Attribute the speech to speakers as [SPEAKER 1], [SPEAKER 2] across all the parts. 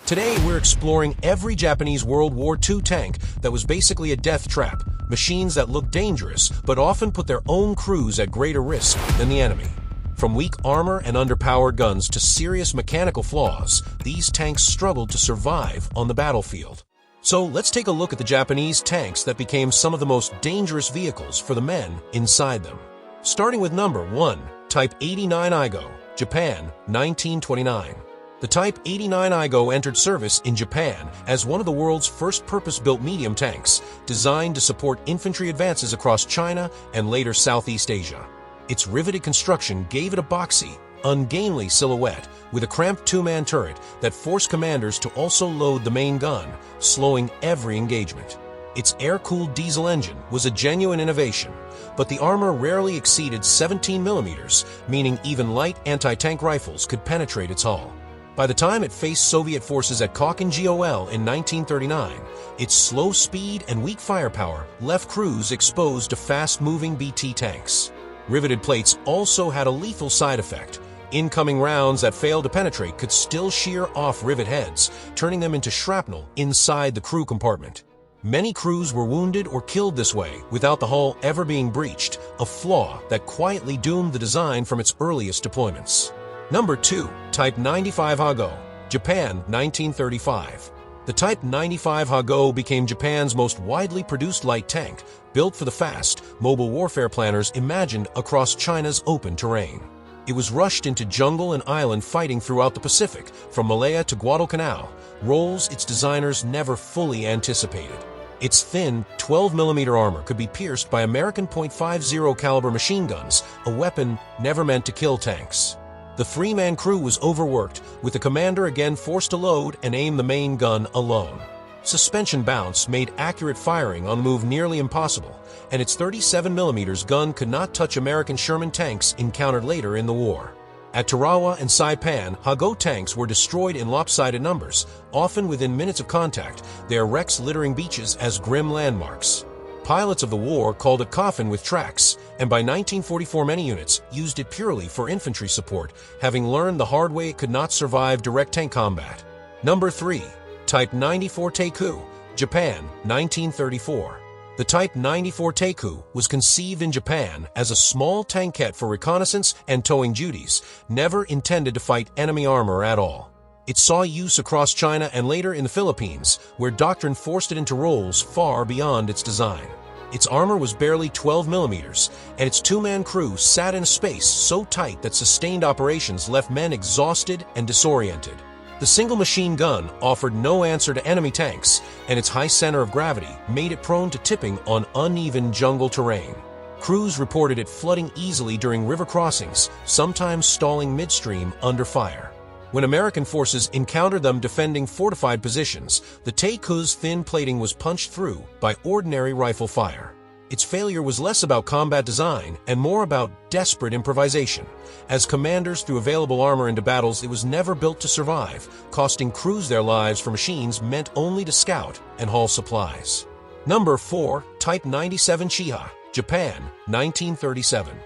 [SPEAKER 1] Today, we're exploring every Japanese World War II tank that was basically a death trap, machines that look dangerous but often put their own crews at greater risk than the enemy. From weak armor and underpowered guns to serious mechanical flaws, these tanks struggled to survive on the battlefield. So let's take a look at the Japanese tanks that became some of the most dangerous vehicles for the men inside them. Starting with number 1, Type 89 Igo, Japan, 1929. The Type 89 Igo entered service in Japan as one of the world's first purpose-built medium tanks, designed to support infantry advances across China and later Southeast Asia. Its riveted construction gave it a boxy, ungainly silhouette with a cramped two-man turret that forced commanders to also load the main gun, slowing every engagement. Its air-cooled diesel engine was a genuine innovation, but the armor rarely exceeded 17 millimeters, meaning even light anti-tank rifles could penetrate its hull. By the time it faced Soviet forces at Kok and Gol in 1939, its slow speed and weak firepower left crews exposed to fast-moving BT tanks. Riveted plates also had a lethal side effect. Incoming rounds that failed to penetrate could still shear off rivet heads, turning them into shrapnel inside the crew compartment. Many crews were wounded or killed this way without the hull ever being breached, a flaw that quietly doomed the design from its earliest deployments. Number 2, Type 95 Hago, Japan, 1935. The Type 95 Hago became Japan's most widely produced light tank, built for the fast, mobile warfare planners imagined across China's open terrain. It was rushed into jungle and island fighting throughout the Pacific, from Malaya to Guadalcanal, roles its designers never fully anticipated. Its thin, 12mm armor could be pierced by American .50 caliber machine guns, a weapon never meant to kill tanks. The three-man crew was overworked, with the commander again forced to load and aim the main gun alone. Suspension bounce made accurate firing on the move nearly impossible, and its 37mm gun could not touch American Sherman tanks encountered later in the war. At Tarawa and Saipan, Hago tanks were destroyed in lopsided numbers, often within minutes of contact, their wrecks littering beaches as grim landmarks. Pilots of the war called it coffin with tracks, and by 1944 many units used it purely for infantry support, having learned the hard way it could not survive direct tank combat. Number 3, Type 94 Teiku, Japan, 1934. The Type 94 Teiku was conceived in Japan as a small tankette for reconnaissance and towing duties, never intended to fight enemy armor at all. It saw use across China and later in the Philippines, where doctrine forced it into roles far beyond its design. Its armor was barely 12 millimeters, and its two-man crew sat in a space so tight that sustained operations left men exhausted and disoriented. The single machine gun offered no answer to enemy tanks, and its high center of gravity made it prone to tipping on uneven jungle terrain. Crews reported it flooding easily during river crossings, sometimes stalling midstream under fire. When American forces encountered them defending fortified positions, the Teiku's thin plating was punched through by ordinary rifle fire. Its failure was less about combat design and more about desperate improvisation. As commanders threw available armor into battles it was never built to survive, costing crews their lives for machines meant only to scout and haul supplies. Number 4, Type 97 Chiha, Japan, 1937.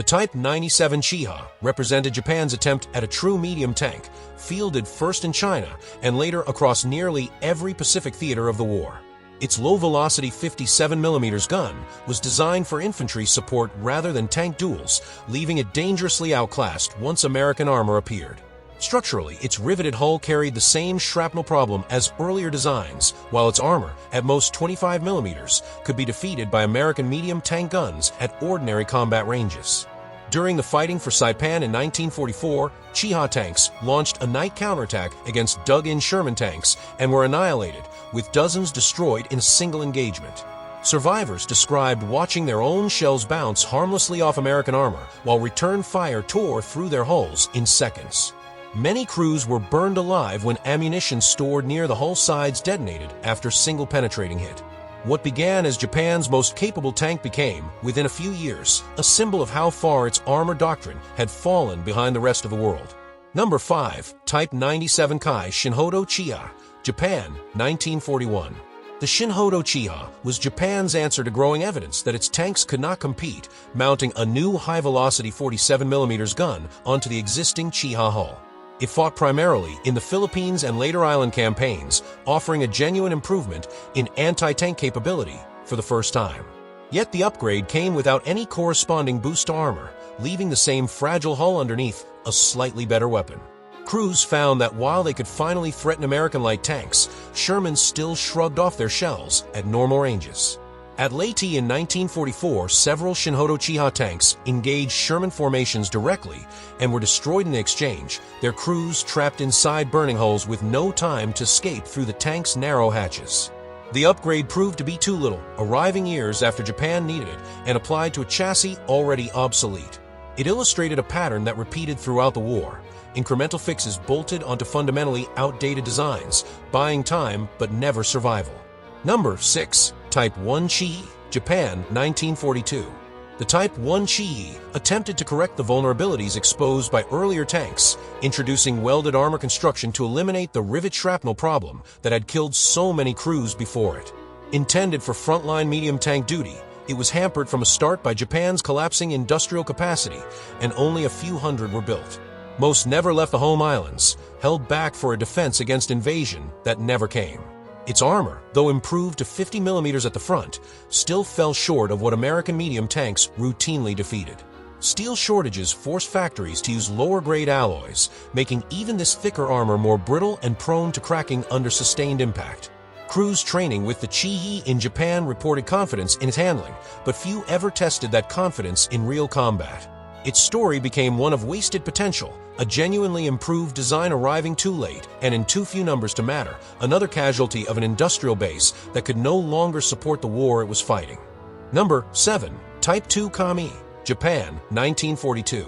[SPEAKER 1] The Type 97 Chiha represented Japan's attempt at a true medium tank, fielded first in China and later across nearly every Pacific theater of the war. Its low-velocity 57mm gun was designed for infantry support rather than tank duels, leaving it dangerously outclassed once American armor appeared. Structurally, its riveted hull carried the same shrapnel problem as earlier designs, while its armor, at most 25mm, could be defeated by American medium tank guns at ordinary combat ranges. During the fighting for Saipan in 1944, Chiha tanks launched a night counterattack against dug-in Sherman tanks and were annihilated, with dozens destroyed in a single engagement. Survivors described watching their own shells bounce harmlessly off American armor while return fire tore through their hulls in seconds. Many crews were burned alive when ammunition stored near the hull sides detonated after single penetrating hit. What began as Japan's most capable tank became, within a few years, a symbol of how far its armor doctrine had fallen behind the rest of the world. Number 5, Type 97 Kai Shinhodo Chiha, Japan, 1941. The Shinhodo Chiha was Japan's answer to growing evidence that its tanks could not compete, mounting a new high-velocity 47mm gun onto the existing Chiha hull. It fought primarily in the Philippines and later island campaigns, offering a genuine improvement in anti-tank capability for the first time. Yet the upgrade came without any corresponding boost to armor, leaving the same fragile hull underneath a slightly better weapon. Crews found that while they could finally threaten American light tanks, Sherman still shrugged off their shells at normal ranges. At Leyte in 1944, several Shinhoto Chiha tanks engaged Sherman formations directly and were destroyed in exchange, their crews trapped inside burning hulls with no time to escape through the tank's narrow hatches. The upgrade proved to be too little, arriving years after Japan needed it and applied to a chassis already obsolete. It illustrated a pattern that repeated throughout the war. Incremental fixes bolted onto fundamentally outdated designs, buying time but never survival. Number 6. Type 1 Chihi, Japan, 1942. The Type 1 Chihi attempted to correct the vulnerabilities exposed by earlier tanks, introducing welded armor construction to eliminate the rivet shrapnel problem that had killed so many crews before it. Intended for frontline medium tank duty, it was hampered from a start by Japan's collapsing industrial capacity, and only a few hundred were built. Most never left the home islands, held back for a defense against invasion that never came. Its armor, though improved to 50 mm at the front, still fell short of what American medium tanks routinely defeated. Steel shortages forced factories to use lower-grade alloys, making even this thicker armor more brittle and prone to cracking under sustained impact. Crews training with the Chihi in Japan reported confidence in its handling, but few ever tested that confidence in real combat. Its story became one of wasted potential, a genuinely improved design arriving too late and in too few numbers to matter, another casualty of an industrial base that could no longer support the war it was fighting. Number 7. Type 2 Kami, Japan, 1942.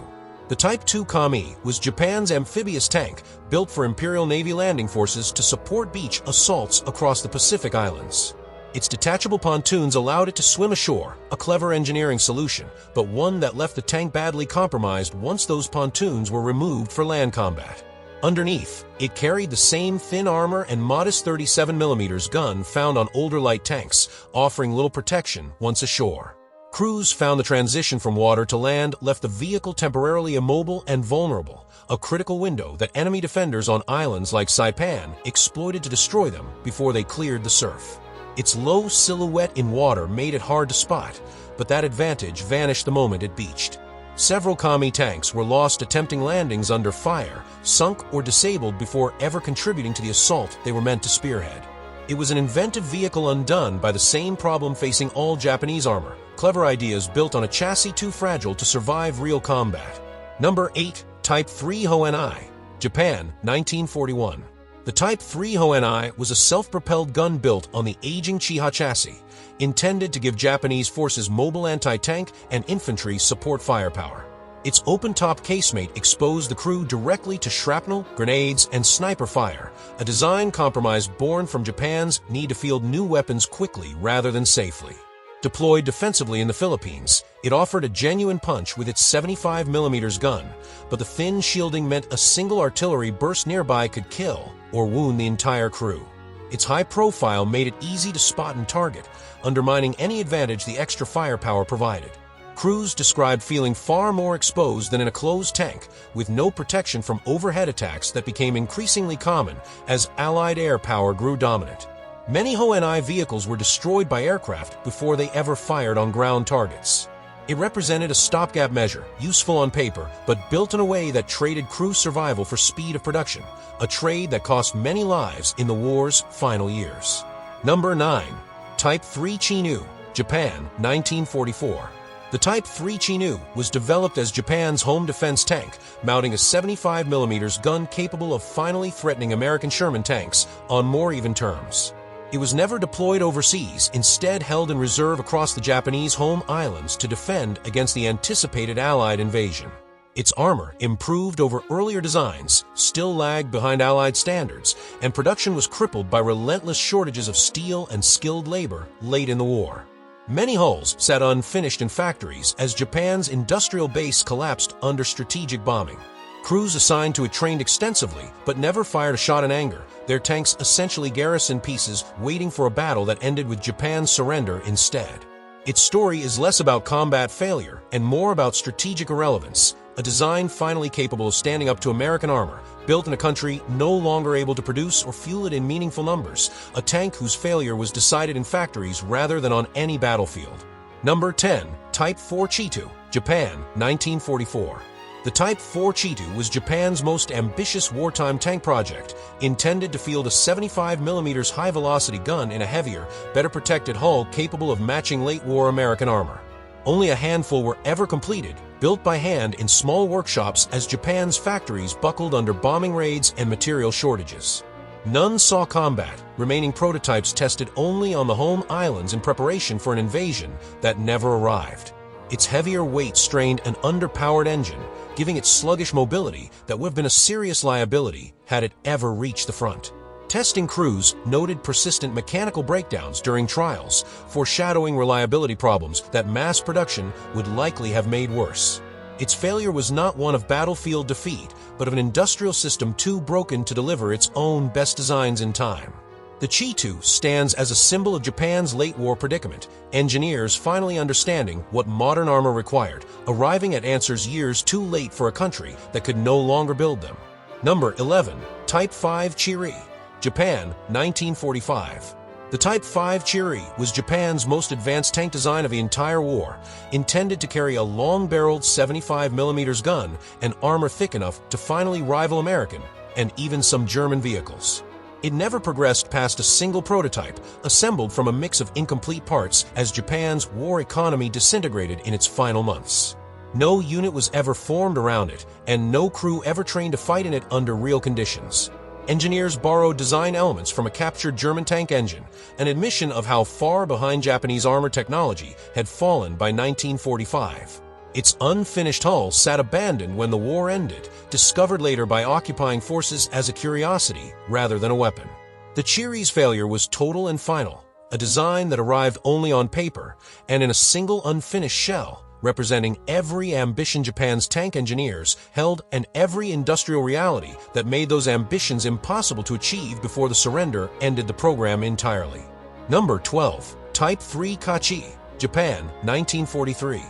[SPEAKER 1] The Type 2 Kami was Japan's amphibious tank built for Imperial Navy landing forces to support beach assaults across the Pacific Islands. Its detachable pontoons allowed it to swim ashore, a clever engineering solution, but one that left the tank badly compromised once those pontoons were removed for land combat. Underneath, it carried the same thin armor and modest 37 mm gun found on older light tanks, offering little protection once ashore. Crews found the transition from water to land left the vehicle temporarily immobile and vulnerable, a critical window that enemy defenders on islands like Saipan exploited to destroy them before they cleared the surf. Its low silhouette in water made it hard to spot, but that advantage vanished the moment it beached. Several Kami tanks were lost attempting landings under fire, sunk or disabled before ever contributing to the assault they were meant to spearhead. It was an inventive vehicle undone by the same problem facing all Japanese armor, clever ideas built on a chassis too fragile to survive real combat. Number 8. Type 3 Hoenai, Japan, 1941. The Type 3 Hoenai was a self-propelled gun built on the aging Chiha chassis, intended to give Japanese forces mobile anti-tank and infantry support firepower. Its open-top casemate exposed the crew directly to shrapnel, grenades, and sniper fire, a design compromise born from Japan's need to field new weapons quickly rather than safely. Deployed defensively in the Philippines, it offered a genuine punch with its 75 mm gun, but the thin shielding meant a single artillery burst nearby could kill or wound the entire crew. Its high profile made it easy to spot and target, undermining any advantage the extra firepower provided. Crews described feeling far more exposed than in a closed tank, with no protection from overhead attacks that became increasingly common as Allied air power grew dominant. Many Hoenai vehicles were destroyed by aircraft before they ever fired on ground targets. It represented a stopgap measure, useful on paper, but built in a way that traded crew survival for speed of production, a trade that cost many lives in the war's final years. Number 9. Type 3 Chinu, Japan, 1944. The Type 3 Chinu was developed as Japan's home defense tank, mounting a 75 mm gun capable of finally threatening American Sherman tanks on more even terms. It was never deployed overseas, instead held in reserve across the Japanese home islands to defend against the anticipated Allied invasion. Its armor, improved over earlier designs, still lagged behind Allied standards, and production was crippled by relentless shortages of steel and skilled labor late in the war. Many hulls sat unfinished in factories as Japan's industrial base collapsed under strategic bombing. Crews assigned to it trained extensively, but never fired a shot in anger, their tanks essentially garrison pieces waiting for a battle that ended with Japan's surrender instead. Its story is less about combat failure and more about strategic irrelevance, a design finally capable of standing up to American armor, built in a country no longer able to produce or fuel it in meaningful numbers, a tank whose failure was decided in factories rather than on any battlefield. Number 10. Type 4 Cheetu, Japan, 1944. The Type 4 Cheetu was Japan's most ambitious wartime tank project, intended to field a 75mm high-velocity gun in a heavier, better protected hull capable of matching late-war American armor. Only a handful were ever completed, built by hand in small workshops as Japan's factories buckled under bombing raids and material shortages. None saw combat, remaining prototypes tested only on the home islands in preparation for an invasion that never arrived. Its heavier weight strained an underpowered engine, giving it sluggish mobility that would have been a serious liability had it ever reached the front. Testing crews noted persistent mechanical breakdowns during trials, foreshadowing reliability problems that mass production would likely have made worse. Its failure was not one of battlefield defeat, but of an industrial system too broken to deliver its own best designs in time. The Cheetu stands as a symbol of Japan's late-war predicament, engineers finally understanding what modern armor required, arriving at answers years too late for a country that could no longer build them. Number 11. Type 5 Chiri, Japan, 1945. The Type 5 Chiri was Japan's most advanced tank design of the entire war, intended to carry a long-barreled 75mm gun and armor thick enough to finally rival American and even some German vehicles. It never progressed past a single prototype, assembled from a mix of incomplete parts as Japan's war economy disintegrated in its final months. No unit was ever formed around it, and no crew ever trained to fight in it under real conditions. Engineers borrowed design elements from a captured German tank engine, an admission of how far behind Japanese armor technology had fallen by 1945. Its unfinished hull sat abandoned when the war ended, discovered later by occupying forces as a curiosity rather than a weapon. The Chiri's failure was total and final, a design that arrived only on paper and in a single unfinished shell, representing every ambition Japan's tank engineers held and every industrial reality that made those ambitions impossible to achieve before the surrender ended the program entirely. Number 12. Type 3 Kachi, Japan, 1943.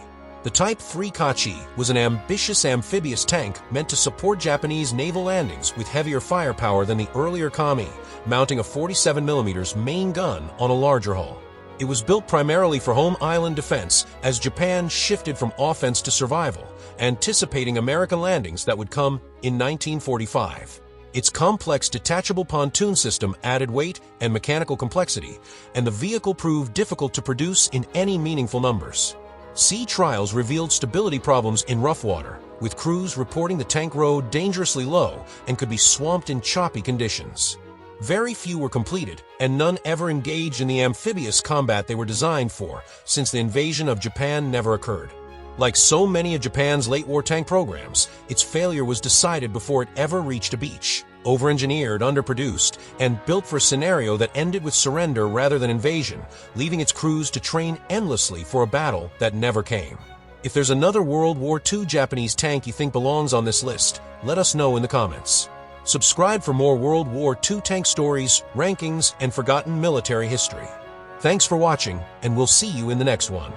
[SPEAKER 1] The Type 3 Kachi was an ambitious amphibious tank meant to support Japanese naval landings with heavier firepower than the earlier Kami, mounting a 47mm main gun on a larger hull. It was built primarily for home island defense as Japan shifted from offense to survival, anticipating American landings that would come in 1945. Its complex detachable pontoon system added weight and mechanical complexity, and the vehicle proved difficult to produce in any meaningful numbers. Sea trials revealed stability problems in rough water, with crews reporting the tank rode dangerously low and could be swamped in choppy conditions. Very few were completed, and none ever engaged in the amphibious combat they were designed for, since the invasion of Japan never occurred. Like so many of Japan's late-war tank programs, its failure was decided before it ever reached a beach, over-engineered, underproduced, and built for a scenario that ended with surrender rather than invasion, leaving its crews to train endlessly for a battle that never came. If there's another World War II Japanese tank you think belongs on this list, let us know in the comments. Subscribe for more World War II tank stories, rankings, and forgotten military history. Thanks for watching, and we'll see you in the next one.